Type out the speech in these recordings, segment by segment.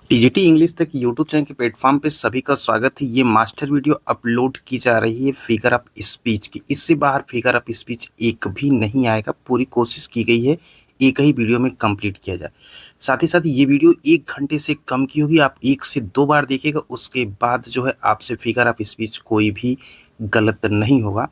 TGT English तक YouTube channel के platform पे सभी का स्वागत है। ये मास्टर वीडियो अपलोड की जा रही है फिगर ऑफ स्पीच की। इससे बाहर फिगर ऑफ स्पीच एक भी नहीं आएगा। पूरी कोशिश की गई है एक ही वीडियो में कंप्लीट किया जाए। साथ ही साथ ये वीडियो 1 घंटे से कम की होगी। आप 1 से 2 बार देखिएगा, उसके बाद जो है आपसे फिगर ऑफ स्पीच कोई भी गलत नहीं होगा।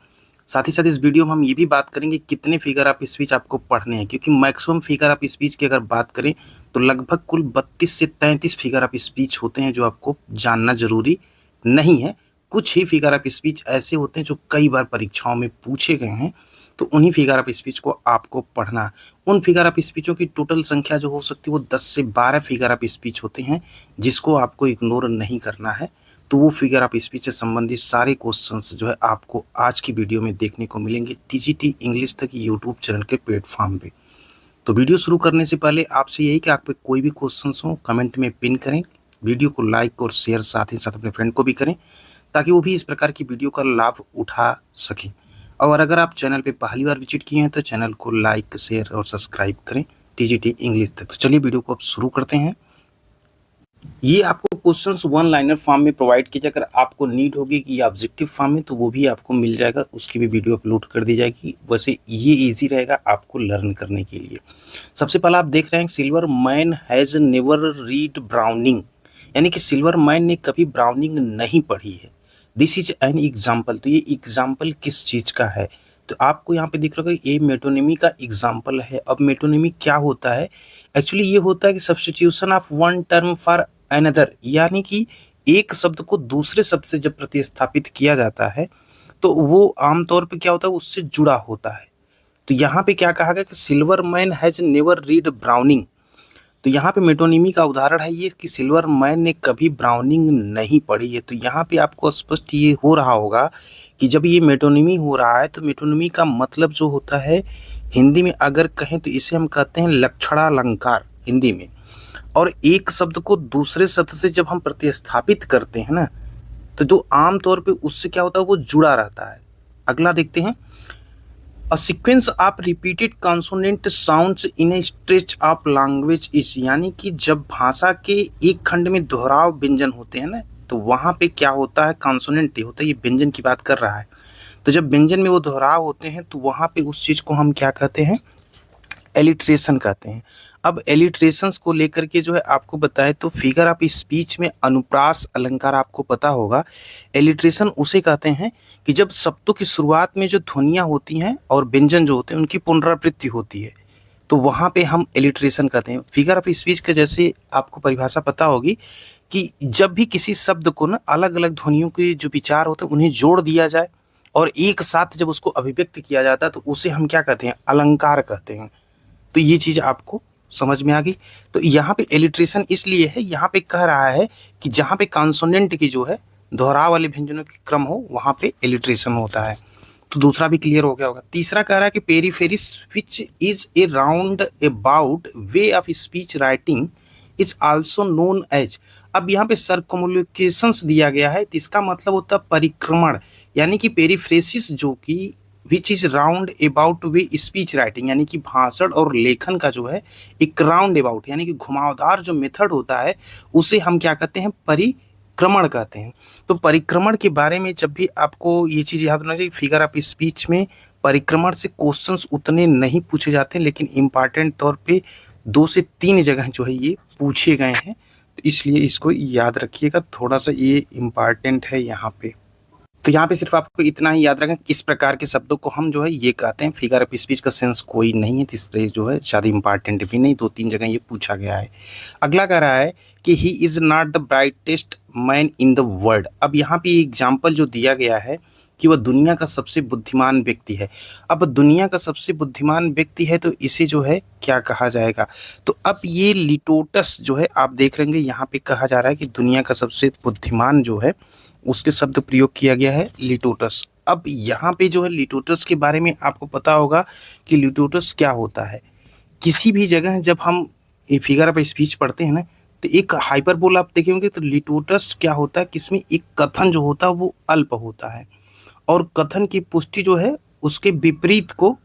साथ ही साथ इस वीडियो में हम ये भी बात करेंगे कितने फिगर ऑफ स्पीच आपको पढ़ने हैं, क्योंकि मैक्सिमम फिगर ऑफ स्पीच की अगर बात करें तो लगभग कुल 32 से 33 फिगर ऑफ स्पीच होते हैं जो आपको जानना जरूरी नहीं है। कुछ ही फिगर ऑफ स्पीच ऐसे होते हैं जो कई बार परीक्षाओं में पूछे गए हैं, तो उन्हीं फिगर ऑफ स्पीच को आपको पढ़ना है। उन फिगर ऑफ स्पीचों की टोटल संख्या जो हो सकती है वो 10 से 12 फिगर ऑफ स्पीच होते हैं, जिसको आपको इग्नोर नहीं करना है। तो वो फिगर ऑफ स्पीच से संबंधित सारे क्वेश्चंस जो है आपको आज की वीडियो में देखने को मिलेंगे टीजीटी इंग्लिश तक यूट्यूब चैनल के प्लेटफॉर्म पे। तो वीडियो शुरू करने से पहले आपसे यही कि आपके कोई भी क्वेश्चंस हो कमेंट में पिन करें, वीडियो को लाइक और शेयर साथ ही साथ अपने फ्रेंड को भी करें, ताकि वो भी इस प्रकार की वीडियो का लाभ उठा सकें। और अगर आप चैनल पे पहली बार विजिट किए हैं तो चैनल को लाइक शेयर और सब्सक्राइब करें टीजीटी इंग्लिश तक। तो चलिए वीडियो को अब शुरू करते हैं। ये आपको क्वेश्चंस वन लाइनर फॉर्म में प्रोवाइड किया जाए। अगर आपको नीड होगी कि ऑब्जेक्टिव फॉर्म में, तो वो भी आपको मिल जाएगा, उसकी भी वीडियो अपलोड कर दी जाएगी। वैसे ये इजी रहेगा आपको लर्न करने के लिए। सबसे पहला आप देख रहे हैं silver man has never read browning, यानी कि सिल्वर मैन ने कभी ब्राउनिंग नहीं पढ़ी है। This is an example. तो ये एग्जाम्पल किस चीज का है? तो आपको यहाँ पे दिख रहा होगा ये मेटोनिमी का एग्जाम्पल है। अब मेटोनिमी क्या होता है? एक्चुअली ये होता है कि substitution of one term for another, यानी कि एक शब्द को दूसरे शब्द से जब प्रतिस्थापित किया जाता है तो वो आमतौर पे क्या होता है, उससे जुड़ा होता है। तो यहाँ पे क्या कहा गया कि silver man has never read browning. तो यहाँ पे मेटोनिमी का उदाहरण है ये कि सिल्वर मैन ने कभी ब्राउनिंग नहीं पढ़ी है। तो यहाँ पे आपको स्पष्ट ये हो रहा होगा कि जब ये मेटोनिमी हो रहा है तो मेटोनिमी का मतलब जो होता है, हिंदी में अगर कहें तो इसे हम कहते हैं लक्षणालंकार हिंदी में। और एक शब्द को दूसरे शब्द से जब हम प्रतिस्थापित करते हैं ना, तो जो आमतौर पे उससे क्या होता है, वो जुड़ा रहता है। अगला देखते हैं, a sequence of repeated consonant sounds in A stretch of language is, यानी कि जब भाषा के एक खंड में दोहराव व्यंजन होते हैं ना, तो वहाँ पे क्या होता है, कॉन्सोनेंट होता है। ये व्यंजन की बात कर रहा है। तो जब व्यंजन में वो दोहराव होते हैं तो वहाँ पे उस चीज को हम क्या कहते हैं, एलिट्रेशन कहते हैं। अब एलिट्रेशंस को लेकर के जो है आपको बताएं तो फिगर ऑफ स्पीच में अनुप्रास अलंकार आपको पता होगा। एलिट्रेशन उसे कहते हैं कि जब शब्दों की शुरुआत में जो ध्वनियाँ होती हैं और व्यंजन जो होते हैं उनकी पुनरावृत्ति होती है, तो वहाँ पे हम एलिट्रेशन कहते हैं। फिगर ऑफ स्पीच के जैसे आपको परिभाषा पता होगी कि जब भी किसी शब्द को ना अलग अलग ध्वनियों के जो विचार होते हैं उन्हें जोड़ दिया जाए और एक साथ जब उसको अभिव्यक्त किया जाता है तो उसे हम क्या कहते हैं, अलंकार कहते हैं। तो ये चीज आपको समझ में आ गई। तो यहाँ पे एलिट्रेशन इसलिए है, यहाँ पे कह रहा है कि जहाँ पे कॉन्सोनेंट की जो है दोहराव वाले व्यंजनों की क्रम हो वहाँ पे एलिट्रेशन होता है। तो दूसरा भी क्लियर हो गया होगा। तीसरा कह रहा है कि periphrasis which is a roundabout way of speech writing is also known as. अब यहाँ पे सर्कम्युलेशंस दिया गया है, तो इसका मतलब होता है परिक्रमण, यानी कि पेरीफ्रेसिस जो कि which is round about way speech writing, यानी कि भाषण और लेखन का जो है एक राउंड अबाउट यानी कि घुमावदार जो मेथड होता है उसे हम क्या कहते हैं, परिक्रमण कहते हैं। तो परिक्रमण के बारे में जब भी आपको ये चीज याद होना चाहिए, फिगर ऑफ स्पीच में परिक्रमण से क्वेश्चंस उतने नहीं पूछे जाते, लेकिन इम्पॉर्टेंट तौर पे 2 से 3 जगह जो है ये पूछे गए हैं। तो इसलिए इसको याद रखिएगा, थोड़ा सा ये इम्पॉर्टेंट है यहाँ पे। तो यहाँ पे सिर्फ आपको इतना ही याद रखें, इस प्रकार के शब्दों को हम जो है ये कहते हैं। फिगर ऑफ स्पीच का सेंस कोई नहीं है, इसलिए जो है ज़्यादा इंपॉर्टेंट भी नहीं, 2-3 जगह ये पूछा गया है। अगला कह रहा है कि he is not the brightest man in the world. अब यहाँ पे एग्जाम्पल जो दिया गया है कि वह दुनिया का सबसे बुद्धिमान व्यक्ति है। अब दुनिया का सबसे बुद्धिमान व्यक्ति है तो इसे जो है क्या कहा जाएगा? तो अब ये लिटोटस जो है आप देख रहे हैं, यहाँ पे कहा जा रहा है कि दुनिया का सबसे बुद्धिमान जो है उसके शब्द प्रयोग किया गया है लिटोटस। अब यहाँ पे जो है लिटोटस के बारे में आपको पता होगा कि लिटोटस क्या होता है। किसी भी जगह जब हम फिगर ऑफ स्पीच पढ़ते हैं ना, तो एक हाइपरबोल आप देखे होंगे, तो लिटोटस क्या होता है कि इसमें एक कथन जो होता है वो अल्प होता है और कथन की पुष्टि जो है उसके विपरीत को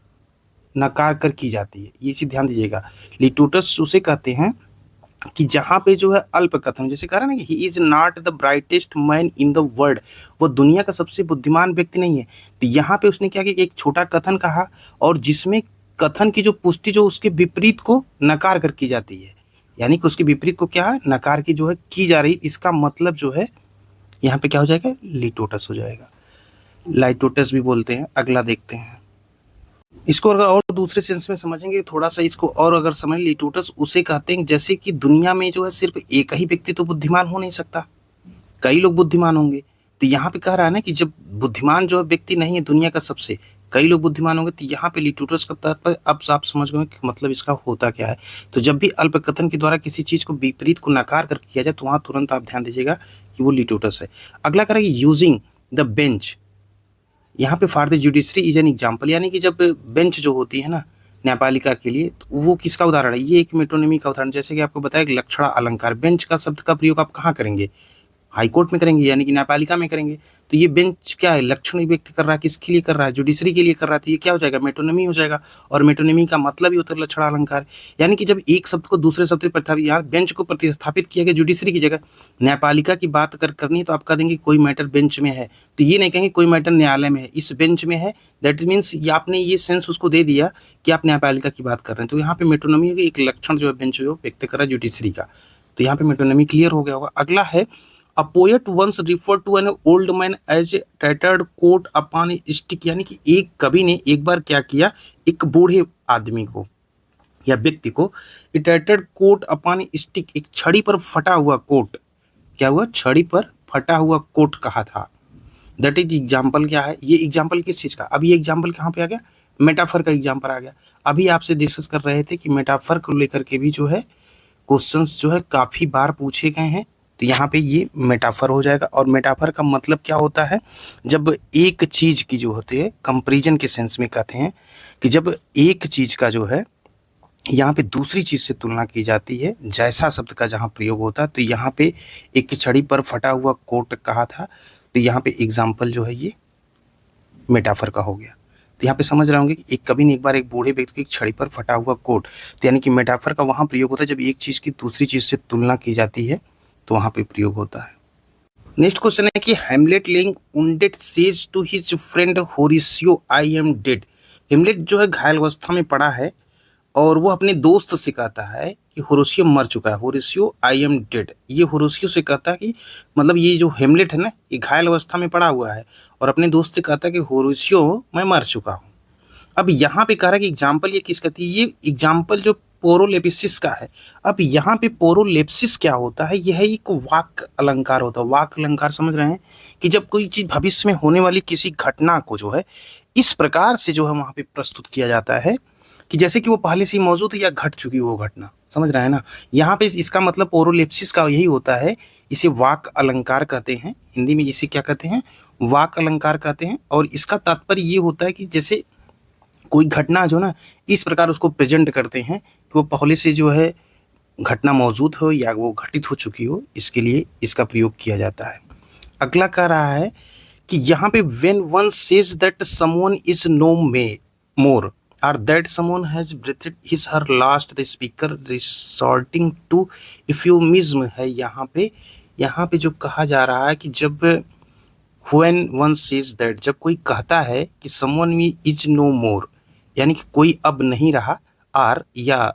नकार कर की जाती है। ये चीज ध्यान दीजिएगा। लिटोटस उसे कहते हैं कि जहाँ पे जो है अल्पकथन, जैसे कह रहा है ना कि he is not the brightest man in the world, वो दुनिया का सबसे बुद्धिमान व्यक्ति नहीं है। तो यहाँ पे उसने क्या किया कि एक छोटा कथन कहा, और जिसमें कथन की जो पुष्टि जो उसके विपरीत को नकार कर की जाती है, यानी कि उसके विपरीत को क्या है, नकार की जो है की जा रही, इसका मतलब जो है यहाँ पे क्या हो जाएगा, लिटोटस हो जाएगा, लाइटोटस भी बोलते हैं। अगला देखते हैं, इसको अगर और दूसरे सेंस में समझेंगे थोड़ा सा, इसको और अगर समझ, लिटोटस उसे कहते हैं जैसे कि दुनिया में जो है सिर्फ एक ही व्यक्ति तो बुद्धिमान हो नहीं सकता, कई लोग बुद्धिमान होंगे। तो यहाँ पे कह रहा है ना कि जब बुद्धिमान जो है व्यक्ति नहीं है दुनिया का सबसे, कई लोग बुद्धिमान होंगे, तो यहाँ पे लिटोटस का तात्पर्य अब आप समझ गए कि मतलब इसका होता क्या है। तो जब भी अल्पकथन के द्वारा किसी चीज को विपरीत को नकार कर किया जाए तो वहां तुरंत आप ध्यान दीजिएगा कि वो लिटोटस है। अगला करेंगे यूजिंग द बेंच, यहाँ पे for the judiciary is an example, यानी कि जब बेंच जो होती है ना न्यायपालिका के लिए, तो वो किसका उदाहरण है, ये एक मेटोनिमी का उदाहरण। जैसे कि आपको बताया कि लक्षणा अलंकार, बेंच का शब्द का प्रयोग आप कहाँ करेंगे, हाई कोर्ट में करेंगे, यानी कि न्यायपालिका में करेंगे। तो ये बेंच क्या है, लक्षण व्यक्त कर रहा है, किसके लिए कर रहा है, जुडिशरी के लिए कर रहा है, तो ये क्या हो जाएगा, मेटोनिमी हो जाएगा। और मेटोनिमी का मतलब ही होता है लक्षण अलंकार, यानी कि जब एक शब्द को दूसरे शब्द पर, यहाँ बेंच को प्रतिस्थापित किया गया जुडिशरी की जगह। न्यायपालिका की बात अगर करनी है तो आप कह देंगे कोई मैटर बेंच में है, तो ये नहीं कहेंगे कोई मैटर न्यायालय में है, इस बेंच में है। दैट मीन्स आपने ये सेंस उसको दे दिया कि आप न्यायपालिका की बात कर रहे हैं। तो यहाँ पे मेटोनिमी होगी, एक लक्षण जो है बेंच जो व्यक्त कर रहा है जुडिशरी का, तो यहाँ पे मेटोनिमी क्लियर हो गया होगा। अगला है A poet once referred to an old man as a tattered coat upon a stick, यानी कि एक कवि ने एक बार क्या किया, एक बूढ़े आदमी को या व्यक्ति को tattered coat upon a stick, एक छड़ी पर फटा हुआ कोट, क्या हुआ, छड़ी पर फटा हुआ कोट कहा था। दैट इज एग्जाम्पल क्या है, ये एग्जाम्पल किस चीज का, अब ये एग्जाम्पल कहाँ पे आ गया, मेटाफर का एग्जाम्पल आ गया। अभी आपसे डिस्कस कर रहे थे कि मेटाफर को लेकर के भी जो है क्वेश्चंस जो है काफी बार पूछे गए हैं, तो यहाँ पे ये मेटाफर हो जाएगा। और मेटाफर का मतलब क्या होता है, जब एक चीज की जो होती है, कंपैरिजन के सेंस में कहते हैं कि जब एक चीज का जो है यहाँ पे दूसरी चीज से तुलना की जाती है, जैसा शब्द का जहाँ प्रयोग होता है। तो यहाँ पे एक छड़ी पर फटा हुआ कोट कहा था, तो यहाँ पे एग्जाम्पल जो है ये मेटाफर का हो गया। तो यहाँ पे समझ रहे होंगे कि एक कवि ने एक बार एक बूढ़े व्यक्ति की एक छड़ी पर फटा हुआ कोट, तो यानी कि मेटाफर का वहाँ प्रयोग होता है जब एक चीज की दूसरी चीज से तुलना की जाती है, तो वहां पे प्रयोग होता है। नेक्स्ट क्वेश्चन है कि Hamlet lying wounded says to his friend Horatio I am dead. Hamlet जो है घायल अवस्था में पड़ा है और वो अपने दोस्त से कहता है कि होरेशियो मर चुका है, होरेशियो आई एम डेड। ये होरेशियो से कहता है कि मतलब ये जो हेमलेट है ना, ये घायल अवस्था में पड़ा हुआ है और अपने दोस्त से कहता है कि होरेशियो मैं मर चुका हूँ। अब यहाँ पे कह रहा है कि एग्जाम्पल ये किस कहती है, ये एग्जाम्पल जो पोरोलेपिसिस का है। अब यहाँ पे पोरोलेप्सिस क्या होता है, यह एक वाक्य अलंकार होता है। वाक्य अलंकार समझ रहे हैं कि जब कोई चीज भविष्य में होने वाली किसी घटना को जो है इस प्रकार से जो है वहां पे प्रस्तुत किया जाता है कि जैसे कि वो पहले से ही मौजूद है या घट चुकी हो वो घटना, समझ रहे हैं ना। यहाँ पे इसका मतलब पोरोलेप्सिस का यही होता है, इसे वाक्य अलंकार कहते हैं, हिंदी में इसे क्या कहते हैं, वाक्य अलंकार कहते हैं। और इसका तात्पर्य ये होता है कि जैसे कोई घटना जो ना इस प्रकार उसको प्रेजेंट करते हैं कि वो पहले से जो है घटना मौजूद हो या वो घटित हो चुकी हो, इसके लिए इसका प्रयोग किया जाता है। अगला कह रहा है कि यहाँ पे when one says that someone is no may more or that someone has breathed his her last, the speaker resorting to euphemism है। यहाँ पे जो कहा जा रहा है कि जब when one says that, जब कोई कहता है कि someone is no more, यानी कि कोई अब नहीं रहा, और या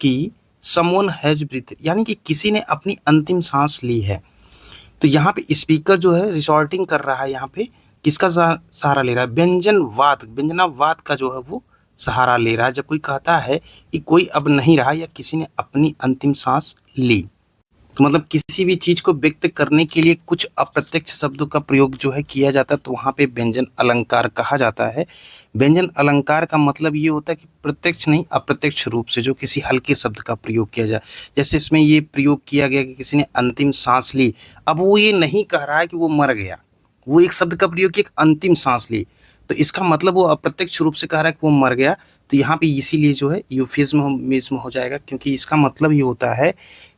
कि someone has breathed, यानी कि किसी ने अपनी अंतिम सांस ली है। तो यहाँ पे स्पीकर जो है रिसॉर्टिंग कर रहा है, यहाँ पे किसका सहारा ले रहा है, व्यंजनावाद का जो है वो सहारा ले रहा है जब कोई कहता है कि कोई अब नहीं रहा या किसी ने अपनी अंतिम सांस ली। तो मतलब किसी भी चीज को व्यक्त करने के लिए कुछ अप्रत्यक्ष शब्दों का प्रयोग जो है किया जाता है, तो वहां पे व्यंजन अलंकार कहा जाता है। व्यंजन अलंकार का मतलब ये होता है कि प्रत्यक्ष नहीं अप्रत्यक्ष रूप से जो किसी हल्के शब्द का प्रयोग किया जाए। जैसे इसमें ये प्रयोग किया गया कि किसी ने अंतिम सांस ली, अब वो ये नहीं कह रहा है कि वो मर गया, वो एक शब्द का प्रयोग किया, अंतिम सांस ली, तो इसका मतलब वो अप्रत्यक्ष रूप से कह रहा है कि वो मर गया। तो यहाँ पे इसीलिए जो है यूफिज्म हो जाएगा, क्योंकि इसका मतलब ये होता है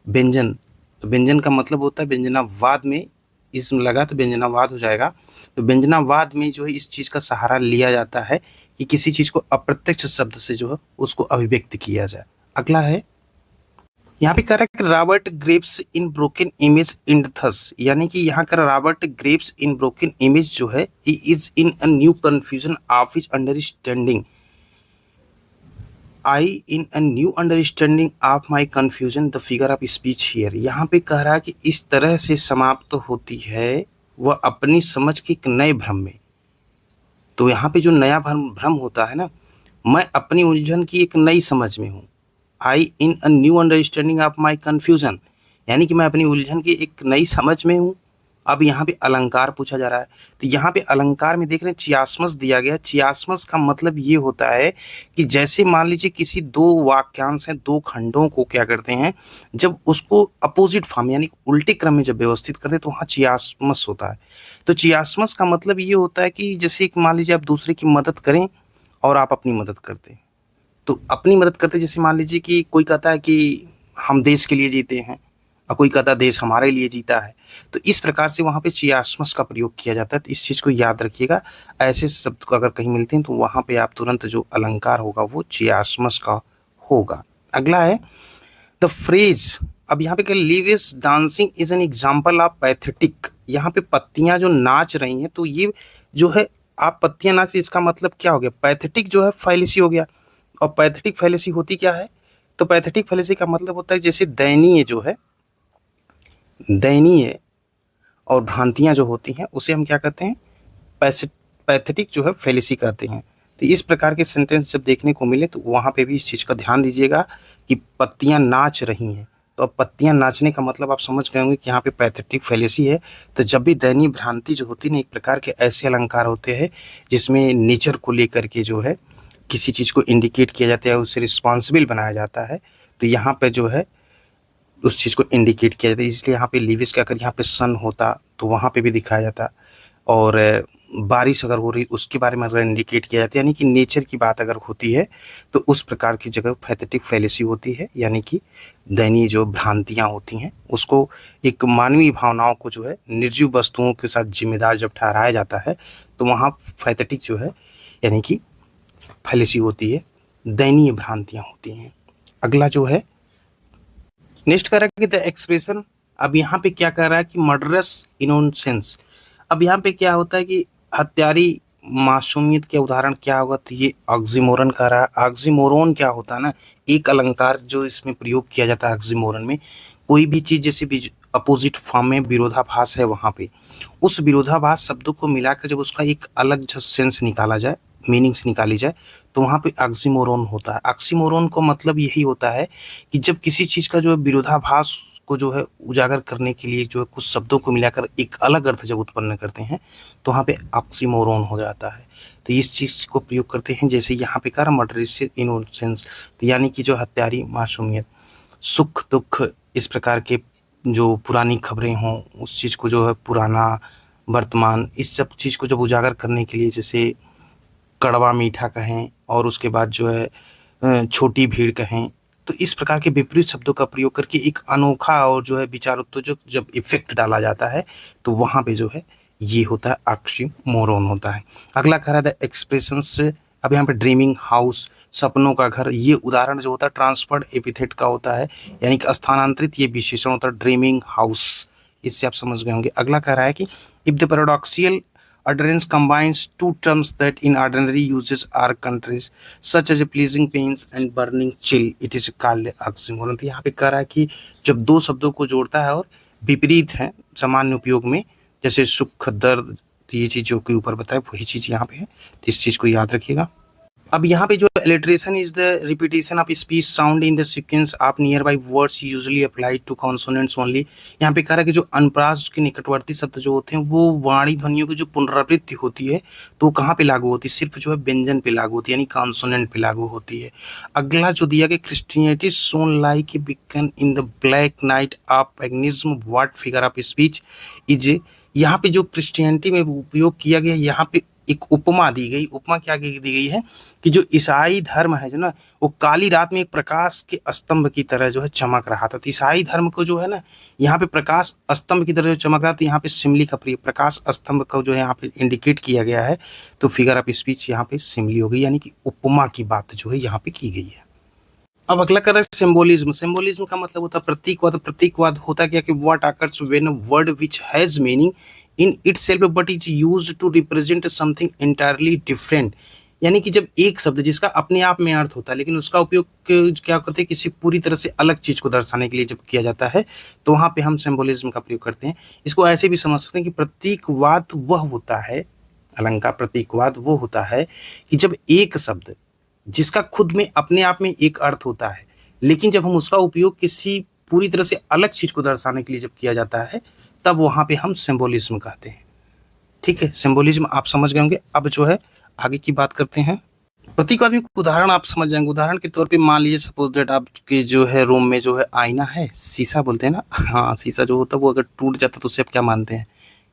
व्यंजन। तो व्यंजन का मतलब होता है व्यंजनावाद में इसमें लगा तो व्यंजनावाद हो जाएगा। तो व्यंजनावाद में जो है इस चीज का सहारा लिया जाता है कि किसी चीज को अप्रत्यक्ष शब्द से जो है उसको अभिव्यक्त किया जाए। अगला है यहाँ पे कह रहा है कि रॉबर्ट ग्रेव्स इन ब्रोकन इमेज इंड थस, यानी कि यहाँ का रॉबर्ट ग्रेव्स इन ब्रोकन इमेज जो है, he is in a new confusion of his understanding, I in a new understanding of my confusion the figure of speech here. यहाँ पे कह रहा है कि इस तरह से समाप्त होती है वह अपनी समझ के एक नए भ्रम में। तो यहाँ पे जो नया भ्रम भ्रम होता है ना, मैं अपनी उलझन की एक नई समझ में हूँ। I in a new understanding of my confusion, यानी कि मैं अपनी उलझन की एक नई समझ में हूँ। अब यहाँ पे अलंकार पूछा जा रहा है, तो यहाँ पे अलंकार में देख रहे हैं चियास्मस दिया गया। चियास्मस का मतलब ये होता है कि जैसे मान लीजिए किसी दो वाक्यांश हैं, दो खंडों को क्या करते हैं, जब उसको अपोजिट फॉर्म यानी कि उल्टे क्रम में जब व्यवस्थित करते हैं तो वहाँ चियास्मस होता है। तो चियास्मस का मतलब ये होता है कि जैसे एक मान लीजिए आप दूसरे की मदद करें और आप अपनी मदद करते हैं। तो अपनी मदद करते जैसे मान लीजिए कि कोई कहता है कि हम देश के लिए जीते हैं और कोई कहता है देश हमारे लिए जीता है, तो इस प्रकार से वहाँ पे चियास्मस का प्रयोग किया जाता है। तो इस चीज़ को याद रखिएगा, ऐसे शब्द को अगर कहीं मिलते हैं तो वहाँ पे आप तुरंत जो अलंकार होगा वो चियास्मस का होगा। अगला है द फ्रेज। अब यहाँ पे क्या, leaves dancing is an example of pathetic. यहाँ पे पत्तियां जो नाच रही हैं, तो ये जो है आप पत्तियां नाच रही, इसका मतलब क्या हो गया, पैथेटिक जो है फैलेसी हो गया। और पैथेटिक फैलेसी होती क्या है, तो पैथेटिक फैलेसी का मतलब होता है जैसे दयनीय जो है, दयनीय और भ्रांतियां जो होती हैं उसे हम क्या कहते हैं, पैथेटिक जो है फैलेसी कहते हैं। तो इस प्रकार के सेंटेंस जब देखने को मिले तो वहाँ पे भी इस चीज़ का ध्यान दीजिएगा कि पत्तियां नाच रही हैं। तो अब पत्तियां नाचने का मतलब आप समझ गए होंगे कि यहाँ पे पैथेटिक फैलेसी है। तो जब भी दयनीय भ्रांति जो होती है ना, एक प्रकार के ऐसे अलंकार होते हैं जिसमें नेचर को लेकर के जो है किसी चीज़ को इंडिकेट किया जाता है, उससे रिस्पॉन्सिबल बनाया जाता है। तो यहाँ पे जो है उस चीज़ को इंडिकेट किया जाता है, इसलिए यहाँ पे लिविस का अगर यहाँ पे सन होता तो वहाँ पे भी दिखाया जाता, और बारिश अगर हो रही उसके बारे में अगर इंडिकेट किया जाता है, यानी कि नेचर की बात अगर होती है तो उस प्रकार की जगह पैथेटिक फैलेसी होती है, यानी कि दयनीय जो भ्रांतियाँ होती हैं उसको एक मानवीय भावनाओं को जो है निर्जीव वस्तुओं के साथ जिम्मेदार जब ठहराया जाता है तो वहाँ पैथेटिक जो है यानी कि फैलेसी होती है, दयनीय भ्रांतियाँ होती हैं। अगला जो है नेक्स्ट कह रहा है कि द एक्सप्रेशन। अब यहाँ पे क्या कह रहा है कि मर्डरस इनोसेंस। अब यहाँ पे क्या होता है कि हत्यारी मासूमियत के उदाहरण क्या होगा, तो ये ऑक्सीमोरन कह रहा है। ऑक्सीमोरन क्या होता है ना, एक अलंकार जो इसमें प्रयोग किया जाता है ऑक्सीमोरन में, कोई भी चीज़ जैसे भी अपोजिट फॉर्म में विरोधाभास है, वहाँ पे उस विरोधाभास शब्दों को मिलाकर जब उसका एक अलग जो सेंस निकाला जाए, मीनिंग्स निकाली जाए, तो वहाँ पे ऑक्सीमोरन होता है। ऑक्सीमोरन का मतलब यही होता है कि जब किसी चीज़ का जो है विरोधाभास को जो है उजागर करने के लिए जो है कुछ शब्दों को मिलाकर एक अलग अर्थ जब उत्पन्न करते हैं तो वहाँ पे ऑक्सीमोरन हो जाता है। तो इस चीज़ को प्रयोग करते हैं, जैसे यहाँ पे कहा मर्डरस इनोसेंस, तो यानी कि जो हत्यारी मासूमियत, सुख दुख, इस प्रकार के जो पुरानी खबरें हों उस चीज़ को जो है पुराना वर्तमान, इस सब चीज़ को जब उजागर करने के लिए जैसे कड़वा मीठा कहें और उसके बाद जो है छोटी भीड़ कहें, तो इस प्रकार के विपरीत शब्दों का प्रयोग करके एक अनोखा और जो है विचारोत्तेजक जब इफेक्ट डाला जाता है तो वहाँ पे जो है ये होता है ऑक्सीमोरन होता है। अगला कह रहा है एक्सप्रेशंस। अब यहाँ पे ड्रीमिंग हाउस, सपनों का घर, ये उदाहरण जो होता है ट्रांसफर्ड एपिथेट का होता है, यानी कि स्थानांतरित ये विशेषण होता है ड्रीमिंग हाउस। इससे आप समझ गए होंगे। अगला कह रहा है कि if the paradoxical utterance combines two terms that in ordinary uses are countries such as a pleasing pains and burning chill, it is called oxymoron। तो यहाँ पे कह रहा है कि जब दो शब्दों को जोड़ता है और विपरीत है सामान्य उपयोग में, जैसे सुख दर्द, तो ये चीज़ जो के ऊपर बताए वही चीज़ यहाँ पे है, तो इस चीज़ को याद रखिएगा। अब यहाँ पे जो alliteration is the repetition of speech sound in the sequence of nearby words usually applied to consonants only. यहाँ पे कह रहा है कि जो अनप्रास के निकटवर्ती शब्द जो होते हैं वो वाणी ध्वनियों की जो पुनरावृत्ति होती है तो कहाँ पे लागू होती है, सिर्फ जो है व्यंजन पे लागू होती है, यानी कॉन्सोनेंट पे लागू होती है। अगला जो दिया गया Christianity shone like a beacon in the black night of paganism, what figure of speech is. यहाँ पे जो क्रिश्चियनिटी में उपयोग किया गया, यहाँ पे एक उपमा दी गई। उपमा क्या दी गई है कि जो ईसाई धर्म है जो ना, वो काली रात में एक प्रकाश के स्तंभ की तरह जो है चमक रहा था। तो ईसाई धर्म को जो है ना यहाँ पे प्रकाश स्तंभ की तरह जो चमक रहा, तो यहाँ पे सिमली का प्रकाश स्तंभ को जो है यहाँ पे इंडिकेट किया गया है, तो फिगर ऑफ स्पीच यहाँ पे सिमली हो गई, यानी कि उपमा की बात जो है यहाँ पे की गई है। अब अगला कर रहा है सिंबोलिज्म। सिंबोलिज्म का मतलब होता है प्रतीकवाद। प्रतीकवाद होता क्या कि what occurs when a word which has meaning in itself but is used to represent something entirely different. यानी कि जब एक शब्द जिसका अपने आप में अर्थ होता है लेकिन उसका उपयोग क्या करते हैं किसी पूरी तरह से अलग चीज को दर्शाने के लिए जब किया जाता है तो वहां पे हम सिंबोलिज्म का प्रयोग करते हैं। इसको ऐसे भी समझ सकते हैं कि प्रतीकवाद वह होता है, अलंकार प्रतीकवाद वो होता है कि जब एक शब्द जिसका खुद में अपने आप में एक अर्थ होता है लेकिन जब हम उसका उपयोग किसी पूरी तरह से अलग चीज को दर्शाने के लिए जब किया जाता है तब वहां पे हम सिंबोलिज्म कहते हैं। ठीक है, सिंबोलिज्म आप समझ गए होंगे। अब जो है आगे की बात करते हैं। प्रतीकवाद में एक उदाहरण आप समझ जाएंगे। उदाहरण के तौर पे मान लीजिए सपोज दैट आपके जो है रूम में जो है आईना है, शीशा बोलते हैं ना, हाँ शीशा जो होता है वो अगर टूट जाता है तो उससे आप क्या मानते हैं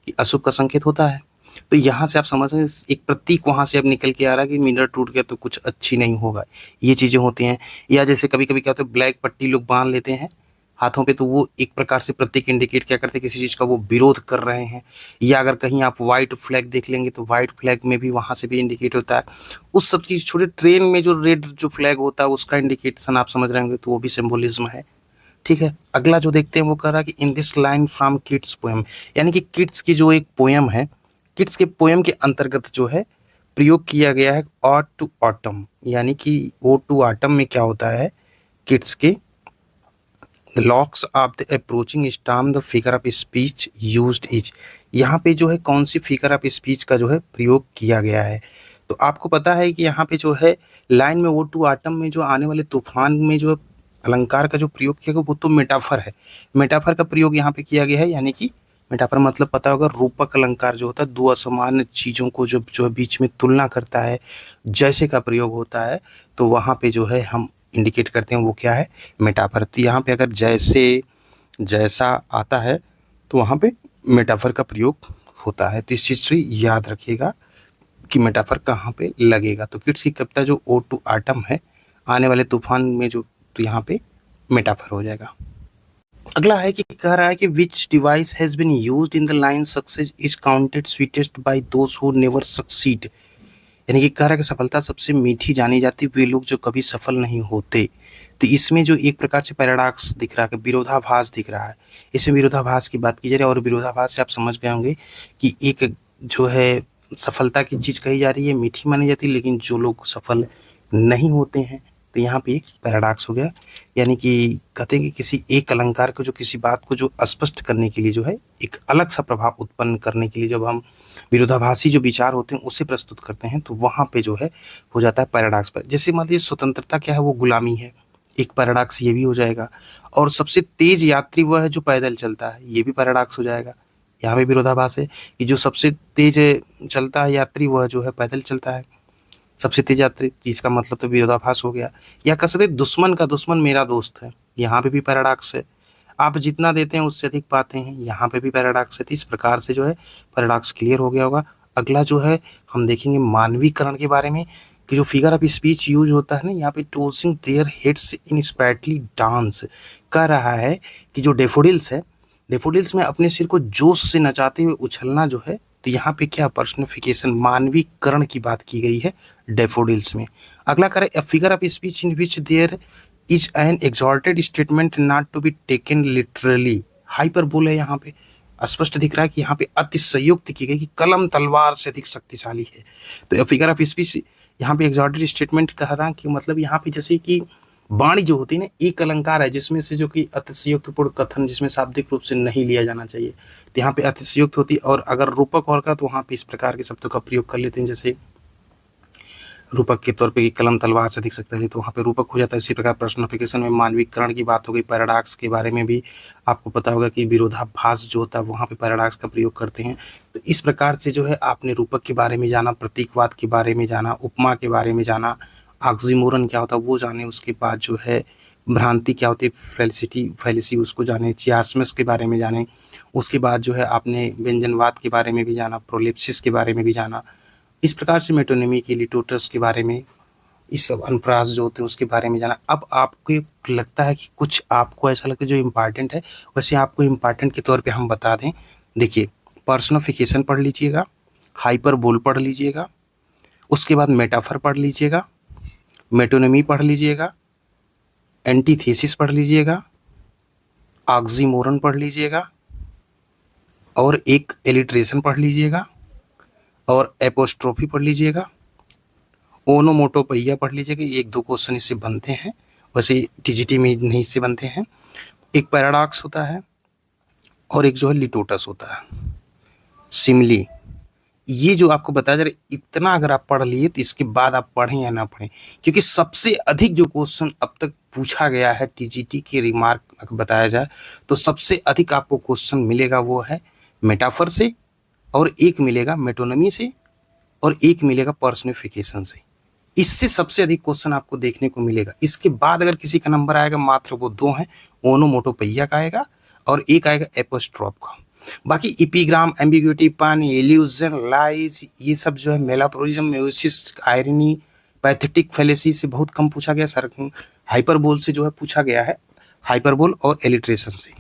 कि अशुभ का संकेत होता है। तो यहाँ से आप समझ रहे हैं एक प्रतीक वहां से अब निकल के आ रहा है कि मिरर टूट गया तो कुछ अच्छी नहीं होगा, ये चीजें होती हैं। या जैसे कभी कभी क्या होता है ब्लैक पट्टी लोग बांध लेते हैं हाथों पे तो वो एक प्रकार से प्रतीक इंडिकेट क्या करते हैं किसी चीज का वो विरोध कर रहे हैं। या अगर कहीं आप व्हाइट फ्लैग देख लेंगे तो व्हाइट फ्लैग में भी वहां से भी इंडिकेट होता है उस सब चीज। छोटे ट्रेन में जो रेड जो फ्लैग होता है उसका इंडिकेशन आप समझ रहे होंगे तो वो भी सिंबोलिज्म है। ठीक है, अगला जो देखते हैं वो कह रहा है कि in this line from kids poem, यानी कि किड्स की जो एक पोएम है, किड्स के पोएम के अंतर्गत जो है प्रयोग किया गया है ऑट टू ऑटम। यानी कि ओ टू ऑटम में क्या होता है किड्स के the locks of the approaching storm the figure of speech used is. यहाँ पे जो है कौन सी फिगर ऑफ स्पीच का जो है प्रयोग किया गया है। तो आपको पता है कि यहाँ पे जो है लाइन में वो टू आटम में जो आने वाले तूफान में जो अलंकार का जो प्रयोग किया गया वो तो मेटाफर है। मेटाफर का प्रयोग यहाँ पे किया गया है, यानी कि मेटाफर मतलब पता होगा रूपक अलंकार जो होता है दो असमान चीजों को जो है बीच में तुलना करता है जैसे का प्रयोग होता है तो वहाँ पे जो है हम इंडिकेट करते हैं वो क्या है मेटाफर। तो यहाँ पे अगर जैसे जैसा आता है तो वहाँ पे मेटाफर का प्रयोग होता है। तो इस चीज से याद रखिएगा कि मेटाफर कहाँ पे लगेगा। तो किड्स की कविता जो ओ टू आटम है आने वाले तूफान में जो तो यहाँ पे मेटाफर हो जाएगा। अगला है कि कह रहा है कि which device has been used in the line success is counted sweetest by those who never succeed. यानी कि कह रहा है कि सफलता सबसे मीठी जानी जाती वे लोग जो कभी सफल नहीं होते। तो इसमें जो एक प्रकार से पैराडॉक्स दिख रहा है, विरोधाभास दिख रहा है। इसमें विरोधाभास की बात की जा रही है और विरोधाभास से आप समझ गए होंगे कि एक जो है सफलता की चीज कही जा रही है मीठी मानी जाती है लेकिन जो लोग सफल नहीं होते हैं तो यहाँ पे एक पैराडॉक्स हो गया। यानी कि कहते हैं कि किसी एक अलंकार को जो किसी बात को जो स्पष्ट करने के लिए जो है एक अलग सा प्रभाव उत्पन्न करने के लिए जब हम विरोधाभासी जो विचार होते हैं उसे प्रस्तुत करते हैं तो वहाँ पे जो है हो जाता है पैराडॉक्स पर। जैसे मान लीजिए स्वतंत्रता क्या है वो गुलामी है, एक पैराडॉक्स ये भी हो जाएगा। और सबसे तेज यात्री वह है जो पैदल चलता है, ये भी पैराडॉक्स हो जाएगा। यहाँ पे विरोधाभास है कि जो सबसे तेज चलता है यात्री वह जो है पैदल चलता है, सबसे तेज यात्री, इसका मतलब तो विरोधाभास हो गया। या कह सकते दुश्मन का दुश्मन मेरा दोस्त है, यहाँ पे भी पैराडॉक्स है। आप जितना देते हैं उससे अधिक पाते हैं, यहाँ पे भी पैराडॉक्स है। तो इस प्रकार से जो है पैराडॉक्स क्लियर हो गया होगा। अगला जो है हम देखेंगे मानवीकरण के बारे में कि जो फिगर ऑफ स्पीच यूज होता है ना यहाँ पे tossing their heads in sprightly dance कह रहा है कि जो डेफोडिल्स है, डेफोडिल्स में अपने सिर को जोश से नचाते हुए उछलना जो है तो यहाँ पे क्या पर्सनिफिकेशन मानवीकरण की बात की गई है डेफोडिल्स में। अगला करें a figure of speech in which there is an exalted statement not to be taken literally. Hyperbole है यहाँ पे, स्पष्ट दिख रहा है कि यहाँ पे अतिशयोक्ति की गई कि कलम तलवार से अधिक शक्तिशाली है। तो फिगर ऑफ स्पीच यहाँ पे एग्जॉल्टेड स्टेटमेंट कह रहा है कि मतलब यहाँ पे जैसे कि वाणी जो होती है ना एक अलंकार है जिसमें से जो कि अतिशयोक्तिपूर्ण कथन जिसमें शाब्दिक रूप से नहीं लिया जाना चाहिए तो यहाँ पे अतिशयोक्त होती है। और अगर रूपक और का तो वहाँ पे इस प्रकार के शब्दों का प्रयोग कर लेते हैं जैसे रूपक के तौर पे कि कलम तलवार से दिख सकता है तो वहाँ पे रूपक हो जाता है। इसी प्रकार पर्सनिफिकेशन में मानवीकरण की बात हो गई। पैराडॉक्स के बारे में भी आपको पता होगा कि विरोधाभास जो होता है वहाँ पे पैराडॉक्स का प्रयोग करते हैं। तो इस प्रकार से जो है आपने रूपक के बारे में जाना, प्रतीकवाद के बारे में जाना, उपमा के बारे में जाना, ऑक्सीमोरन क्या होता है वो जाने, उसके बाद जो है भ्रांति क्या होती है फैलेसी उसको जाने, चियास्मस के बारे में जाने, उसके बाद जो है आपने व्यंजनवाद के बारे में भी जाना, प्रोलेप्सिस के बारे में भी जाना। इस प्रकार से मेटोनिमी के लिटोटस के बारे में, इस सब अनप्रास जो होते हैं उसके बारे में जाना। अब आपको लगता है कि कुछ आपको ऐसा लगता है जो इम्पॉर्टेंट है, वैसे आपको इम्पॉर्टेंट के तौर पे हम बता दें। देखिए पर्सनिफिकेशन पढ़ लीजिएगा, हाइपरबोल पढ़ लीजिएगा, उसके बाद मेटाफर पढ़ लीजिएगा, मेटोनिमी पढ़ लीजिएगा, एंटीथेसिस पढ़ लीजिएगा, ऑक्सीमोरन पढ़ लीजिएगा, और एक एलिट्रेशन पढ़ लीजिएगा, और एपोस्ट्रोफी पढ़ लीजिएगा, ओनोमोटोपैया पढ़ लीजिएगा। एक दो क्वेश्चन इससे बनते हैं, वैसे टीजीटी में नहीं इससे बनते हैं। एक पैराडॉक्स होता है और एक जो है लिटोटस होता है, सिमली। ये जो आपको बताया जा रहा है, इतना अगर आप पढ़ लिए तो इसके बाद आप पढ़ें या ना पढ़ें, क्योंकि सबसे अधिक जो क्वेश्चन अब तक पूछा गया है टीजीटी के रिमार्क अगर बताया जाए तो सबसे अधिक आपको क्वेश्चन मिलेगा वो है मेटाफर से, और एक मिलेगा मेटोनमी से, और एक मिलेगा पर्सनिफिकेशन से। इससे सबसे अधिक क्वेश्चन आपको देखने को मिलेगा। इसके बाद अगर किसी का नंबर आएगा मात्र वो दो हैं, ओनोमोटोपैया का आएगा और एक आएगा एपोस्ट्रोफ का। बाकी इपिग्राम, एम्बिग्यूटी, पन, इल्यूजन, लाइज, ये सब जो है मेलाप्रोलिज्म, मेयोसिस, आयरनी, पैथेटिक फैलेसी से बहुत कम पूछा गया। सर हाइपरबोल से जो है पूछा गया है, हाइपरबोल और एलिट्रेशन से,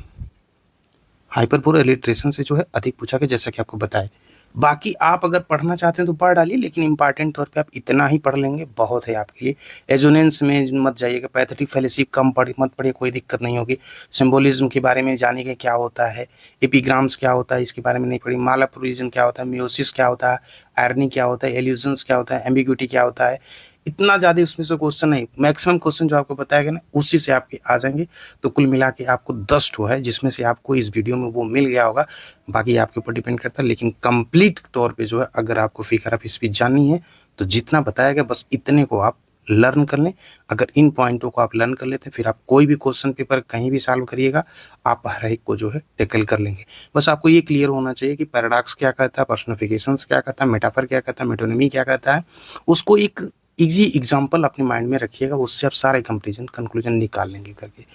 हाइपरबोल एलिट्रेशन से जो है अधिक पूछा गया, जैसा कि आपको बताया। बाकी आप अगर पढ़ना चाहते हैं तो पढ़ डालिए, लेकिन इंपॉर्टेंट तौर पे आप इतना ही पढ़ लेंगे बहुत है आपके लिए। एजोनेंस में मत जाइएगा, पैथेटिक फैलेसी कम मत पढ़िए, कोई दिक्कत नहीं होगी। सिंबोलिज्म के बारे में जानिए क्या होता है, एपिग्राम्स क्या होता है इसके बारे में नहीं पढ़ी, मालाप्रोलिज्म क्या होता है, मियोसिस क्या होता है, आयरनी क्या होता है, एल्यूजन्स क्या होता है, एम्बिग्यूटी क्या होता है, इतना ज़्यादा उसमें से क्वेश्चन नहीं, मैक्सिमम क्वेश्चन जो आपको बताया गया ना उसी से आपके आ जाएंगे। तो कुल मिला के आपको 10 ठो है, जिसमें से आपको इस वीडियो में वो मिल गया होगा, बाकी आपके ऊपर डिपेंड करता है। लेकिन कंप्लीट तौर पे जो है अगर आपको फिगर ऑफ स्पीच जाननी है तो जितना बताया गया बस इतने को आप लर्न कर लें। अगर इन पॉइंटों को आप लर्न कर लेते हैं फिर आप कोई भी क्वेश्चन पेपर कहीं भी सॉल्व करिएगा, आप हर एक को जो है टैकल कर लेंगे। बस आपको ये क्लियर होना चाहिए कि पैराडॉक्स क्या कहता है, पर्सनिफिकेशंस क्या कहता है, मेटाफर क्या कहता है, मेटोनिमी क्या कहता है, उसको एक इजी एग्जाम्पल अपने माइंड में रखिएगा, उससे आप सारे कंक्लूजन निकाल लेंगे करके।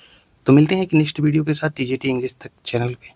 तो मिलते हैं एक नेक्स्ट वीडियो के साथ टीजीटी इंग्लिश तक चैनल पे।